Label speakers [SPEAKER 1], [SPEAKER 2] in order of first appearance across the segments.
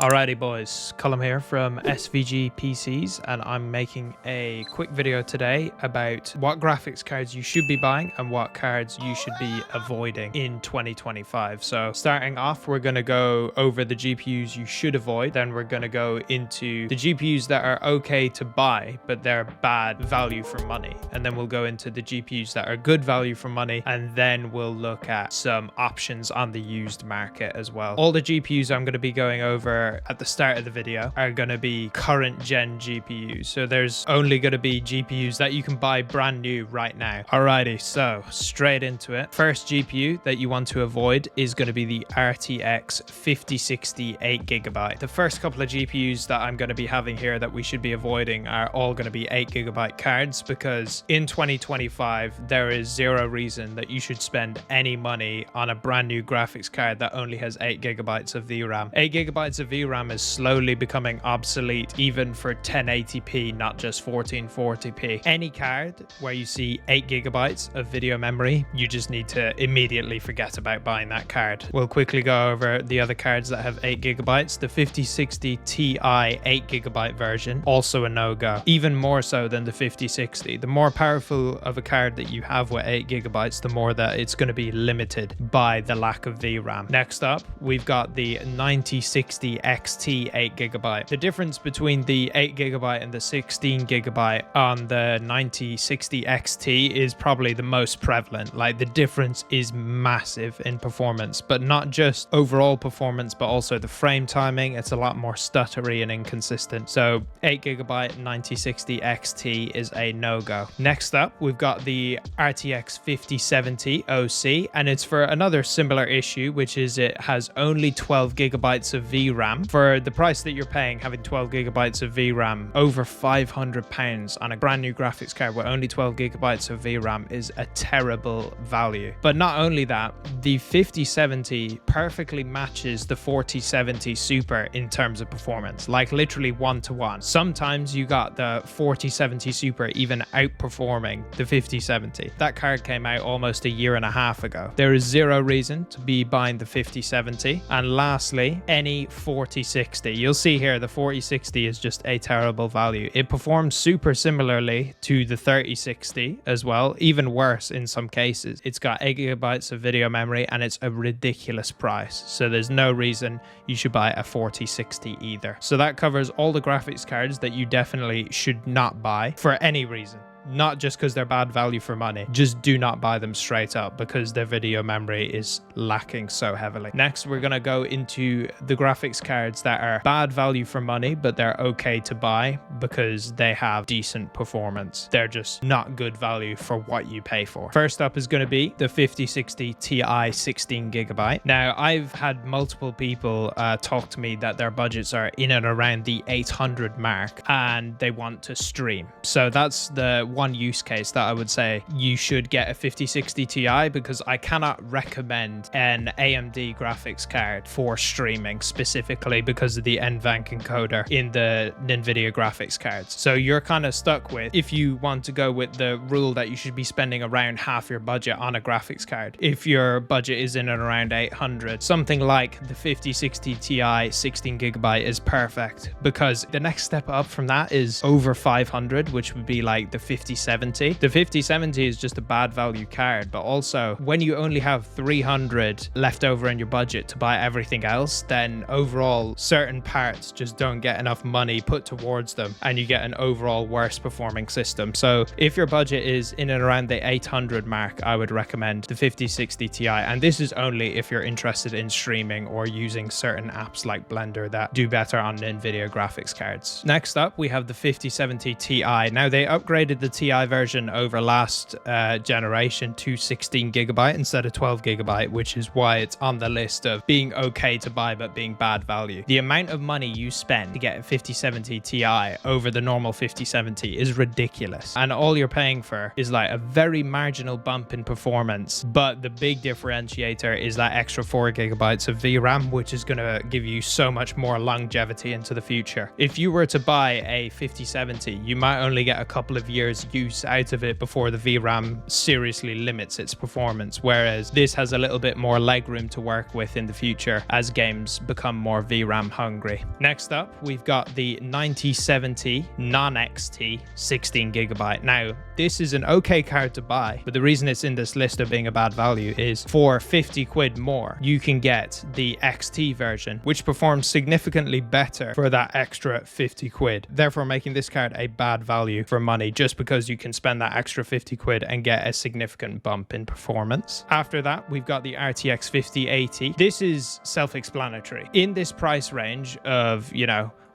[SPEAKER 1] Alrighty boys, Colm here from SVG PCs, and I'm making a quick video today about what graphics cards you should be buying and what cards you should be avoiding in 2025. So starting off, we're going to go over the GPUs you should avoid, then we're going to go into the GPUs that are okay to buy but they're bad value for money, and then we'll go into the GPUs that are good value for money, and then we'll look at some options on the used market as well. All the GPUs I'm going to be going over at the start of the video are going to be current gen GPUs, so there's only going to be GPUs that you can buy brand new right now. Alrighty, so straight into it. First GPU that you want to avoid is going to be the RTX 5060 8GB. The first couple of GPUs that I'm going to be having here that we should be avoiding are all going to be 8GB cards, because in 2025 there is zero reason that you should spend any money on a brand new graphics card that only has 8GB of VRAM. 8GB of VRAM is slowly becoming obsolete even for 1080p, not just 1440p. Any card where you see 8GB of video memory, you just need to immediately forget about buying that card. We'll quickly go over the other cards that have 8GB. The 5060 Ti 8GB version, also a no-go, even more so than the 5060. The more powerful of a card that you have with 8GB, the more that it's going to be limited by the lack of VRAM. Next up, we've got the 9060 XT 8GB. The difference between the 8GB and the 16GB on the 9060 XT is probably the most prevalent. Like, the difference is massive in performance, but not just overall performance, but also the frame timing. It's a lot more stuttery and inconsistent. So 8GB 9060 XT is a no-go. Next up, we've got the RTX 5070 OC, and it's for another similar issue, which is it has only 12GB of VRAM. For the price that you're paying, having 12GB of VRAM, over £500 on a brand new graphics card with only 12GB of VRAM is a terrible value. But not only that, the 5070 perfectly matches the 4070 Super in terms of performance, like literally 1-to-1. Sometimes you got the 4070 Super even outperforming the 5070. That card came out almost a year and a half ago. There is zero reason to be buying the 5070. And lastly, any 4060. You'll see here the 4060 is just a terrible value. It performs super similarly to the 3060 as well, even worse in some cases. It's got 8GB of video memory and it's a ridiculous price, so there's no reason you should buy a 4060 either. So that covers all the graphics cards that you definitely should not buy for any reason. Not just because they're bad value for money, just do not buy them straight up because their video memory is lacking so heavily. Next, we're going to go into the graphics cards that are bad value for money, but they're okay to buy because they have decent performance. They're just not good value for what you pay for. First up is going to be the 5060 Ti 16GB. Now, I've had multiple people talk to me that their budgets are in and around the 800 mark and they want to stream. So that's the one use case that I would say you should get a 5060 Ti, because I cannot recommend an AMD graphics card for streaming, specifically because of the NVENC encoder in the NVIDIA graphics cards. So you're kind of stuck with, if you want to go with the rule that you should be spending around half your budget on a graphics card, if your budget is in and around 800, something like the 5060 Ti 16GB is perfect, because the next step up from that is over 500, which would be like the 5070. The 5070 is just a bad value card, but also when you only have 300 left over in your budget to buy everything else, then overall certain parts just don't get enough money put towards them and you get an overall worse performing system. So if your budget is in and around the 800 mark, I would recommend the 5060 Ti, and this is only if you're interested in streaming or using certain apps like Blender that do better on NVIDIA graphics cards. Next up, we have the 5070 Ti. Now, they upgraded the Ti version over last generation to 16GB instead of 12GB, which is why it's on the list of being okay to buy but being bad value. The amount of money you spend to get a 5070 Ti over the normal 5070 is ridiculous, and all you're paying for is like a very marginal bump in performance, but the big differentiator is that extra 4GB of VRAM, which is going to give you so much more longevity into the future. If you were to buy a 5070, you might only get a couple of years years use out of it before the VRAM seriously limits its performance, whereas this has a little bit more legroom to work with in the future as games become more VRAM hungry. Next up, we've got the 9070 non-XT 16GB. Now, this is an okay card to buy, but the reason it's in this list of being a bad value is for 50 quid more, you can get the XT version, which performs significantly better for that extra 50 quid. Therefore, making this card a bad value for money just because you can spend that extra 50 quid and get a significant bump in performance. After that, we've got the RTX 5080. This is self-explanatory. In this price range of,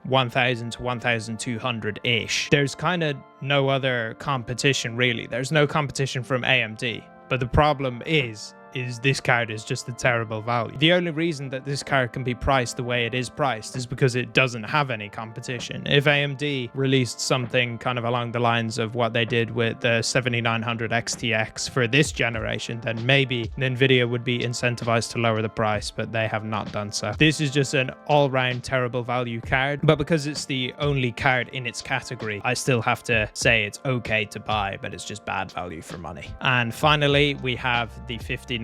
[SPEAKER 1] 1,000 to 1,200-ish, there's kind of no other competition really. There's no competition from AMD. But the problem is this card is just a terrible value. The only reason that this card can be priced the way it is priced is because it doesn't have any competition. If AMD released something kind of along the lines of what they did with the 7900 XTX for this generation, then maybe Nvidia would be incentivized to lower the price, but they have not done so. This is just an all-round terrible value card, but because it's the only card in its category, I still have to say it's okay to buy, but it's just bad value for money. And finally, we have the 5090.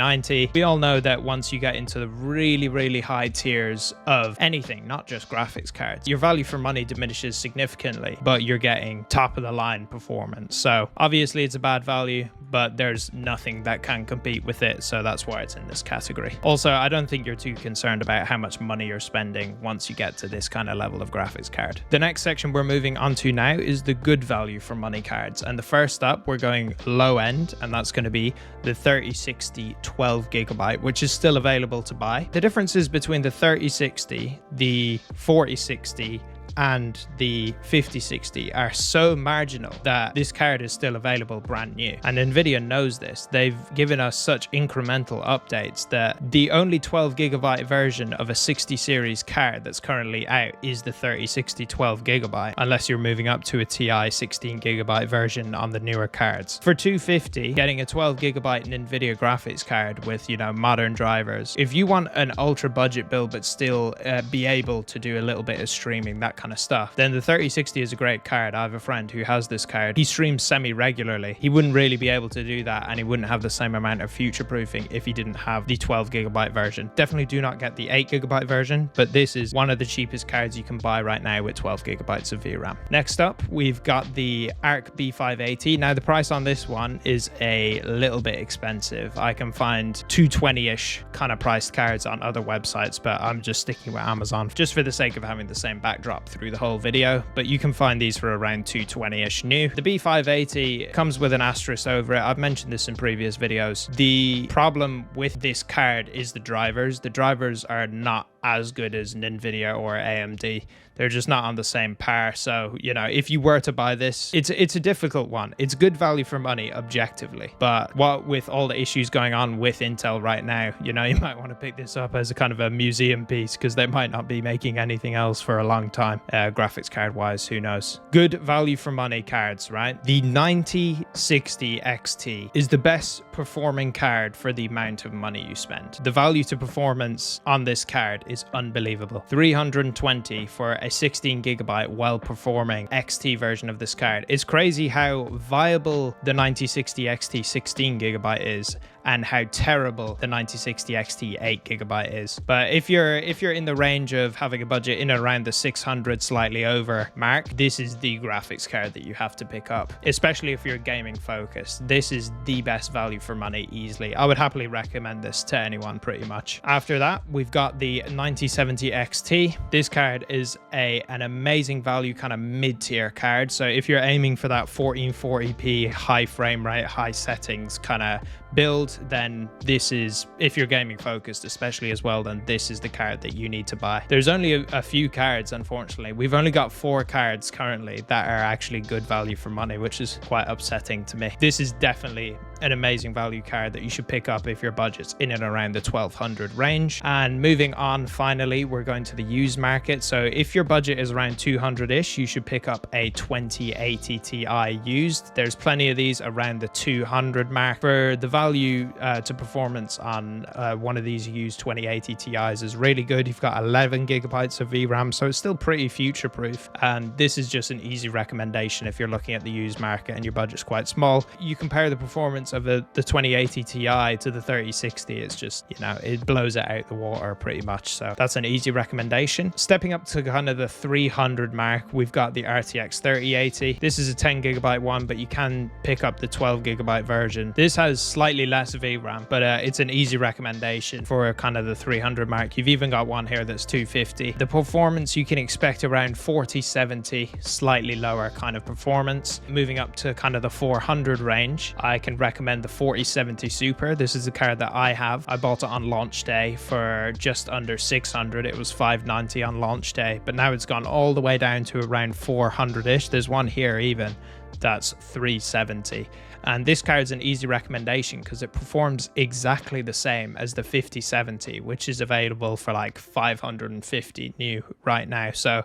[SPEAKER 1] We all know that once you get into the really high tiers of anything, not just graphics cards, your value for money diminishes significantly, but you're getting top of the line performance. So obviously it's a bad value, but there's nothing that can compete with it, so that's why it's in this category. Also, I don't think you're too concerned about how much money you're spending once you get to this kind of level of graphics card. The next section we're moving on to now is the good value for money cards, and the first up, we're going low end, and that's going to be the 3060 12GB, which is still available to buy. The differences between the 3060, the 4060, and the 5060 are so marginal that this card is still available brand new. And Nvidia knows this. They've given us such incremental updates that the only 12GB version of a 60 series card that's currently out is the 3060 12GB, unless you're moving up to a TI 16GB version on the newer cards. For $250, getting a 12GB Nvidia graphics card with, modern drivers, if you want an ultra budget build but still be able to do a little bit of streaming, that kind of stuff, then the 3060 is a great card. I have a friend who has this card. He streams semi-regularly. He wouldn't really be able to do that, and he wouldn't have the same amount of future-proofing if he didn't have the 12GB version. Definitely do not get the 8GB version, but this is one of the cheapest cards you can buy right now with 12GB of VRAM. Next up, we've got the Arc B580. Now, the price on this one is a little bit expensive. I can find 220-ish kind of priced cards on other websites, but I'm just sticking with Amazon just for the sake of having the same backdrop through the whole video, but you can find these for around 220-ish new. The B580 comes with an asterisk over it. I've mentioned this in previous videos. The problem with this card is the drivers. The drivers are not as good as Nvidia or AMD. They're just not on the same par. So, if you were to buy this, it's a difficult one. It's good value for money objectively, but what with all the issues going on with Intel right now, you might want to pick this up as a kind of a museum piece because they might not be making anything else for a long time, graphics card wise, who knows. Good value for money cards, right? The 9060 XT is the best performing card for the amount of money you spend. The value to performance on this card is unbelievable. 320 for a 16GB well-performing XT version of this card. It's crazy how viable the 9060 XT 16GB is and how terrible the 9060 XT 8GB is. But if you're in the range of having a budget in and around the 600 slightly over mark, this is the graphics card that you have to pick up, especially if you're gaming focused. This is the best value for money easily. I would happily recommend this to anyone pretty much. After that, we've got the 9070 XT. This card is an amazing value kind of mid-tier card. So if you're aiming for that 1440p high frame rate, high settings kind of build, then this is, if you're gaming focused especially as well, then this is the card that you need to buy. There's only a few cards, unfortunately. We've only got 4 cards currently that are actually good value for money, which is quite upsetting to me. This is definitely an amazing value card that you should pick up if your budget's in and around the 1200 range. And moving on, finally, we're going to the used market. So if your budget is around 200-ish, you should pick up a 2080 Ti used. There's plenty of these around the 200 mark. For the value to performance on one of these used 2080 Ti's is really good. You've got 11 gigabytes of VRAM, so it's still pretty future-proof. And this is just an easy recommendation if you're looking at the used market and your budget's quite small. You compare the performance of the 2080 Ti to the 3060, it's just, you know, it blows it out the water pretty much. So that's an easy recommendation. Stepping up to kind of the 300 mark, we've got the RTX 3080. This is a 10 gigabyte one, but you can pick up the 12 gigabyte version. This has slightly less VRAM, but it's an easy recommendation for kind of the 300 mark. You've even got one here that's 250. The performance you can expect around 4070, slightly lower kind of performance. Moving up to kind of the 400 range, I can recommend the 4070 Super. This is a card that I have. I bought it on launch day for just under 600. It was 590 on launch day, but now it's gone all the way down to around 400-ish. There's one here even that's 370. And this card is an easy recommendation because it performs exactly the same as the 5070, which is available for like 550 new right now. So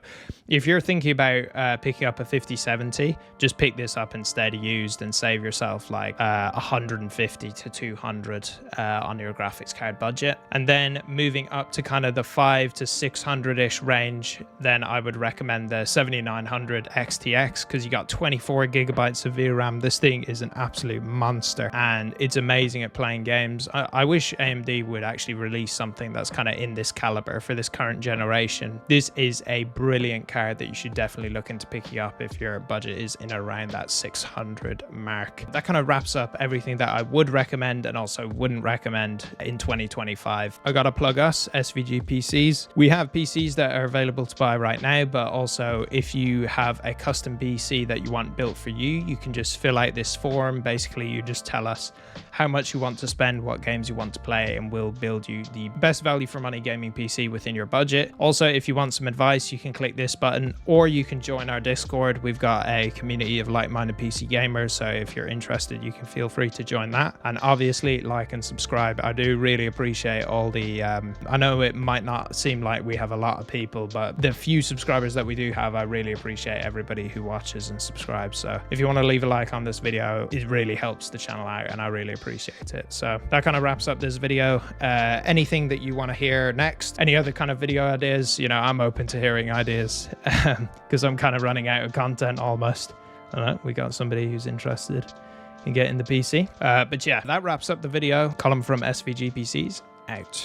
[SPEAKER 1] if you're thinking about picking up a 5070, just pick this up instead of used and save yourself like 150 to 200 on your graphics card budget. And then moving up to kind of the 500 to 600-ish range, then I would recommend the 7900 XTX because you got 24 gigabytes of VRAM. This thing is an absolute monster and it's amazing at playing games. I wish AMD would actually release something that's kind of in this caliber for this current generation. This is a brilliant card that you should definitely look into picking up if your budget is in around that 600 mark. That kind of wraps up everything that I would recommend and also wouldn't recommend in 2025. I gotta plug us, SVG PCs. We have PCs that are available to buy right now, but also if you have a custom PC that you want built for you, you can just fill out this form. Basically, you just tell us how much you want to spend, what games you want to play, and we'll build you the best value for money gaming PC within your budget. Also, if you want some advice, you can click this button or you can join our Discord. We've got a community of like-minded PC gamers, so if you're interested, you can feel free to join that. And obviously, like and subscribe. I do really appreciate all the I know it might not seem like we have a lot of people, but the few subscribers that we do have, I really appreciate everybody who watches and subscribes. So if you want to leave a like on this video, it really helps the channel out and I really appreciate it. So that kind of wraps up this video. Anything that you want to hear next, any other kind of video ideas, you know, I'm open to hearing ideas because I'm kind of running out of content almost. I don't know, we got somebody who's interested in getting the PC. But yeah, that wraps up the video. Column from SVG PCs out.